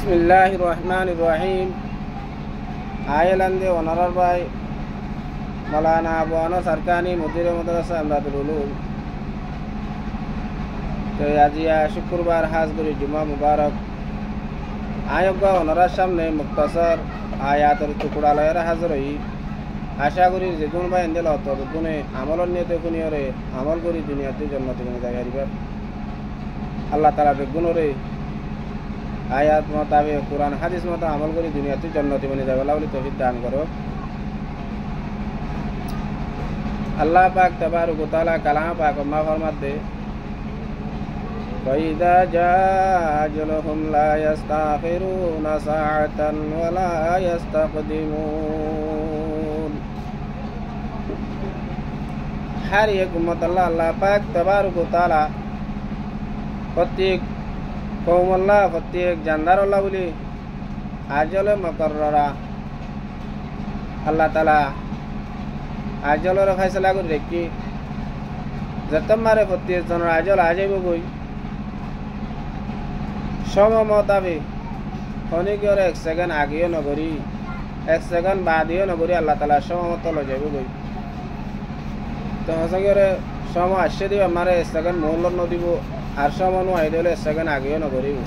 বিসমিল্লাহির রহমানির রহিম। আয়ালান্দে ওনারার ভাই মৌলানা আবু আনোয়ার সরকারি মুদিরে মাদ্রাসা আমদাদুল উলুম। তো আজিয়া শুক্রবার হাজগুড়ি জুমা মুবারক আয়োগ্য ওনারার সামনে মুক্তাসর আয়াতের টুকরা লয়ের হাজির হই। আশা করি যেগুন ভাই এন্দেল তদগুণে আমলের নিয়তে কুনিয়রে আমল করি দুনিয়াতে জন্নতি গুণে জায়গারিবার আল্লাহ তালা বেগুণরে আয়াত মোতাবেক কোরআন হাদিস মতো আমল করি দুনিয়াতে জন্নতি বনে যাবে বলে তৌফিক দান করো। আল্লাহ পাক তাবারক ওয়া তাআলা কালাম পাক মা ফরমাতে ফাইদা জাআজলহুম লা ইস্তাখিরুনা সাআতান ওয়া লা ইস্তাকদিমুন। হর এক উম্মত আল্লাহ পাক তাবারক ওয়া তাআলা প্রত্যেক কৌম আল্লাহ প্রত্যেক জানদার আল্লাহ বলি আজলে মকররা আল্লাহ তালা আজলের ফয়সলা করে রেখি যত মারে প্রত্যেক জনের আজল আজাইব গই সম মতাবে খনিকর 1 সেকেন্ড আগেও নগরী 1 সেকেন্ড বাদেও নগরী আল্লাহ তালা সমমত লো যাইব গই। তো হসঙ্গরে সম আসছে দিব আমারে 1 সেকেন্ড মহল্ল নদিব আর সমন আইলে 1 সেকেন্ড আগেও নগরিব।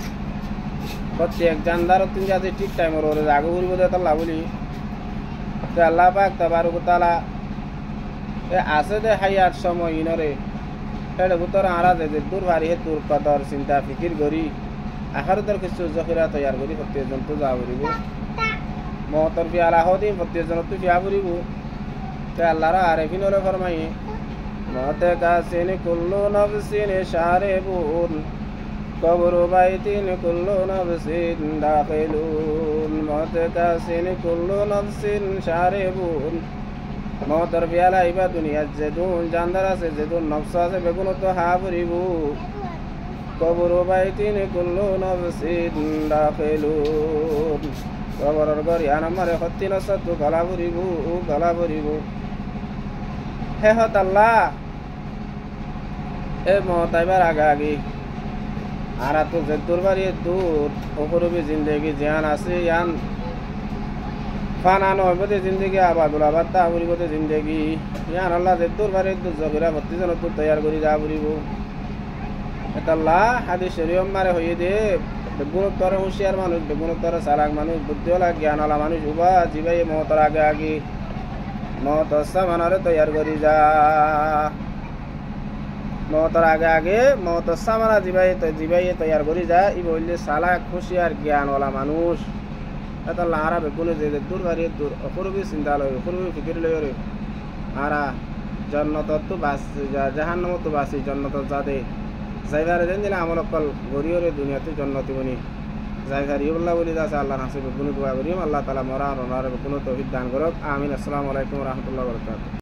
প্রত্যেক জানদার তিন যাতে ঠিক টাইমের ওরে আগে ঘুরব দে তাল্লা বলি তো আল্লাহ পাক তাবারক ওয়া তাআলা এ আছে দে হায়াত সময় ইনরে এর ভিতর আরা যে দূর ভারি হে দূর কদর চিন্তা ফিকির করি আখিরাতের কিছু জখিরা তৈয়ার করি প্রত্যেক জন তো যা করিব মহতর ফি আলা হদিন প্রত্যেক জন তো ফিয়া করিব। তো আল্লাহর আরেফিনরে ফরমাই মতে কাসিন কুল্লু নফসিন শারিবুন কবরু বাইতিন কুল্লু নফসিন দাখিলুন। মতে কাসিন কুল্লু নফসিন শারিবুন মতর পিয়ালা ইবা দুনিয়া যেদুন জানদার আছে যেদুন নফস আছে বেগুন তো হাবরিবু কবরু বাইতিন কুল্লু নফসিন দাখিলুন। কবরর ঘর ইয়ান আমারে হত্তি নসত গলা ভরিবু হে হত আল্লাহ এ মতাইবার আগে আর তো যে দূর বাড়ি দূর ওপরবি জিন্দগি জিয়ান আছে ইয়ান ফানানো হইবতে জিন্দগি আবাদুল আবাদ তা হইবতে জিন্দগি ইয়ান আল্লাহ যে দূর বাড়ি দূর জগিরা ভর্তি জন তো তৈয়ার করি যা করিব এটা আল্লাহ হাদিস শরীয়ত মারে হইয়ে দে বেগুণোত্তর হুঁশিয়ার মানুষ বেগুণোত্তর চালাক মানুষ বুদ্ধিওয়ালা জ্ঞানওয়ালা মানুষ উবা জিবাই মহতর আগে মত সামানারে তৈয়ার করি যা মতর আগে মত সামানা জিবাই তৈয়ার করি যা ই বললে চালাক হুঁশিয়ার জ্ঞানওয়ালা মানুষ এটা লারা বেগুনে যে দূর ভারি দূর অপরবি চিন্তা লয় অপরবি ফিকির লয় রে আরা জন্নত তো বাস জাহান্নাম তো বাসি জন্নত যাদে যাইবার যেন দিন আমল অকল গরিয়রে দুনিয়াতে জন্নতি বনি যাইবার ইবুল্লাহ বলি আছে আল্লাহ হাসিব বেগুনে দোয়া করিম আল্লাহ তাআলা মরা রনার বেগুনে তৌফিক দান করুক আমিন। আসসালামু আলাইকুম ওয়া রাহমাতুল্লাহি ওয়া বারাকাতুহু।